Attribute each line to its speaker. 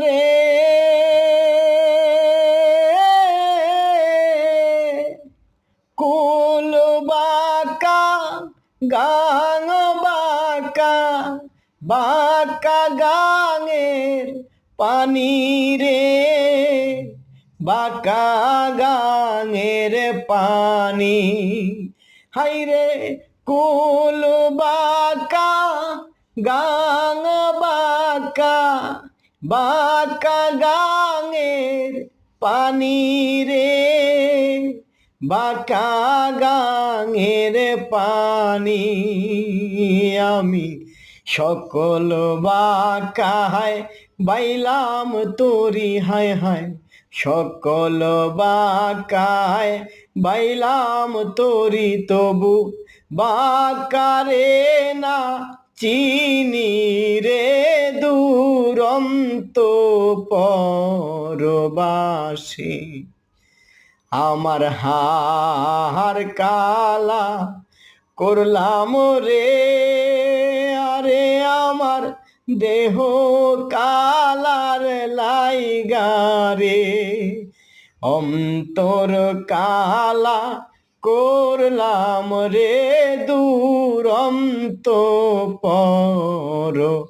Speaker 1: রে কুল বাঁকা গাঙ বাঁকা বাঁকা গাঙের পানি রে বাঁকা গাঙের পানি হাইরে কুল বাঁকা গাঙ বাঁকা বাঁকা গাঙের পানি রে বাঁকা গাঙের পানি আমি সকল বাঁকায় বাইলাম তোরি হায় হায় সকল বাঁকায় বাইলাম তোরি তবু বাঁকারে না চিনি রে দুরন্ত পরবাসী আমার হার কালা করলাম রে আরে আমার দেহ কালার লাইগা রে অন্তর কালা করলাম রে দুরন্ত পরবাসী।